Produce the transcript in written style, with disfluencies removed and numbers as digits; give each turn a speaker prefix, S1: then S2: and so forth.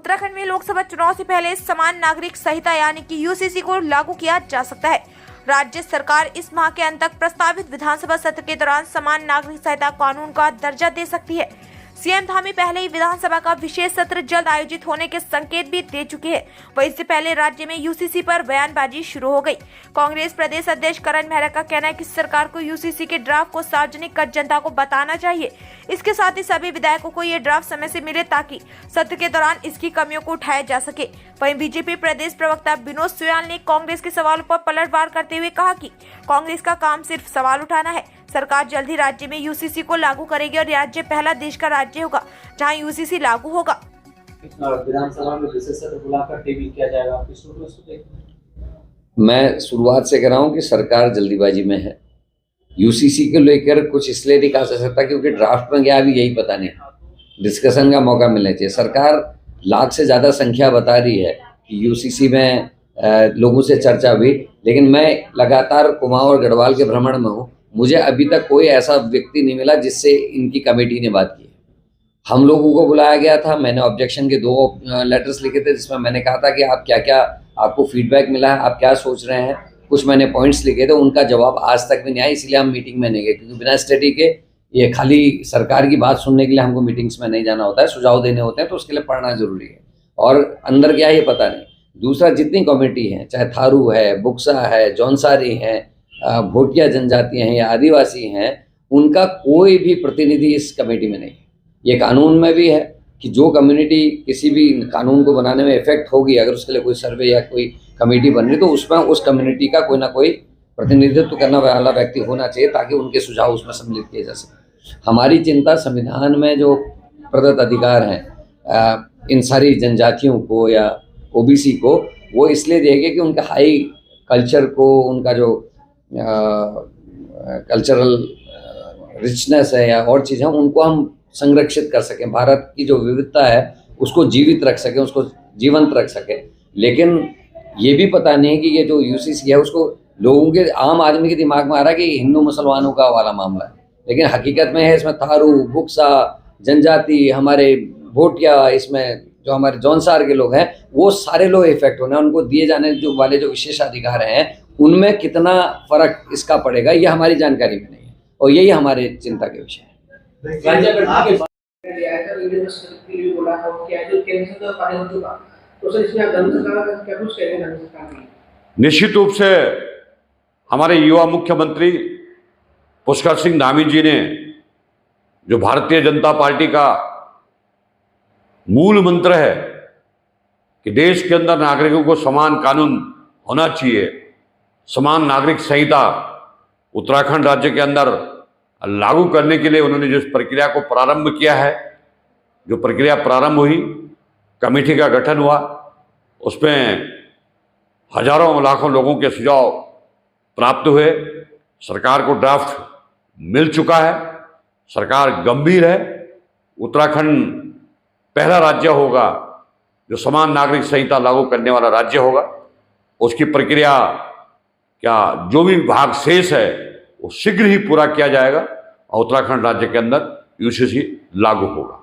S1: उत्तराखंड में लोकसभा चुनाव से पहले समान नागरिक संहिता यानी कि यूसीसी को लागू किया जा सकता है। राज्य सरकार इस माह के अंत तक प्रस्तावित विधानसभा सत्र के दौरान समान नागरिक संहिता कानून का दर्जा दे सकती है। सीएम धामी पहले ही विधानसभा का विशेष सत्र जल्द आयोजित होने के संकेत भी दे चुके हैं। वहीं इससे पहले राज्य में यूसीसी पर बयानबाजी शुरू हो गई। कांग्रेस प्रदेश अध्यक्ष करण मेहरा का कहना है कि सरकार को यूसीसी के ड्राफ्ट को सार्वजनिक कर जनता को बताना चाहिए। इसके साथ ही सभी विधायकों को ये ड्राफ्ट समय से मिले ताकि सत्र के दौरान इसकी कमियों को उठाया जा सके। वहीं बीजेपी प्रदेश प्रवक्ता विनोद सुयाल ने कांग्रेस के सवालों पर पलटवार करते हुए कहा कि कांग्रेस का काम सिर्फ सवाल उठाना है। सरकार जल्द ही राज्य में यूसीसी को लागू करेगी और राज्य पहला देश का राज्य होगा जहां यूसीसी लागू होगा।
S2: विधानसभा में विशेष सत्र बुलाकर टेबल किया जाएगा।
S3: मैं शुरुआत से कह रहा हूं कि सरकार जल्दीबाजी में है। यूसीसी को लेकर कुछ इसलिए नहीं कहा जा सकता क्योंकि ड्राफ्ट में क्या अभी यही पता नहीं, डिस्कशन का मौका मिलना चाहिए। सरकार लाख से ज़्यादा संख्या बता रही है कि यूसीसी में लोगों से चर्चा हुई, लेकिन मैं लगातार कुमाऊं और गढ़वाल के भ्रमण में हूँ। मुझे अभी तक कोई ऐसा व्यक्ति नहीं मिला जिससे इनकी कमेटी ने बात की। हम लोगों को बुलाया गया था, मैंने ऑब्जेक्शन के 2 लेटर्स लिखे थे जिसमें मैंने कहा था कि आप क्या क्या आपको फीडबैक मिला है, आप क्या सोच रहे हैं। कुछ मैंने पॉइंट्स लिखे थे, उनका जवाब आज तक भी नहीं आया, इसलिए हम मीटिंग में नहीं गए। क्योंकि बिना स्टडी के ये खाली सरकार की बात सुनने के लिए हमको मीटिंग्स में नहीं जाना होता है, सुझाव देने होते हैं, तो उसके लिए पढ़ना जरूरी है। और अंदर क्या है ये पता नहीं। दूसरा, जितनी कमेटी हैं, चाहे थारू है, बुक्सा है, जौनसारी है, भोटिया जनजाति हैं या आदिवासी हैं, उनका कोई भी प्रतिनिधि इस कमेटी में नहीं है। ये कानून में भी है कि जो कम्युनिटी किसी भी कानून को बनाने में इफेक्ट होगी, अगर उसके लिए कोई सर्वे या कोई कमेटी बन रही तो उसमें उस कम्युनिटी का कोई ना कोई प्रतिनिधित्व करने वाला व्यक्ति होना चाहिए ताकि उनके सुझाव उसमें सम्मिलित किए जा सके। हमारी चिंता संविधान में जो प्रदत्त अधिकार हैं इन सारी जनजातियों को या ओबीसी को, वो इसलिए देंगे कि उनका हाई कल्चर को, उनका जो कल्चरल रिचनेस है या और चीज़ें, उनको हम संरक्षित कर सकें, भारत की जो विविधता है उसको जीवित रख सकें, उसको जीवंत रख सकें। लेकिन ये भी पता नहीं कि ये जो यूसीसी है उसको लोगों के, आम आदमी के दिमाग में आ रहा है कि हिंदू मुसलमानों का वाला मामला है, लेकिन हकीकत में है इसमें थारू, बुक्सा, जनजाति, हमारे भोटिया, इसमें जो हमारे जौनसार के लोग हैं, वो सारे लोग इफेक्ट होने, उनको दिए जाने जो वाले जो विशेष अधिकार हैं उनमें कितना फर्क इसका पड़ेगा ये हमारी जानकारी में नहीं है, और यही हमारे चिंता के विषय है।
S4: निश्चित रूप से हमारे युवा मुख्यमंत्री पुष्कर सिंह धामी जी ने जो भारतीय जनता पार्टी का मूल मंत्र है कि देश के अंदर नागरिकों को समान कानून होना चाहिए, समान नागरिक संहिता उत्तराखंड राज्य के अंदर लागू करने के लिए उन्होंने जिस प्रक्रिया को प्रारंभ किया है, जो प्रक्रिया प्रारंभ हुई, कमेटी का गठन हुआ, उसमें हजारों लाखों लोगों के सुझाव प्राप्त हुए। सरकार को ड्राफ्ट मिल चुका है। सरकार गंभीर है। उत्तराखंड पहला राज्य होगा जो समान नागरिक संहिता लागू करने वाला राज्य होगा। उसकी प्रक्रिया क्या जो भी भाग शेष है वो शीघ्र ही पूरा किया जाएगा और उत्तराखंड राज्य के अंदर यूसीसी लागू होगा।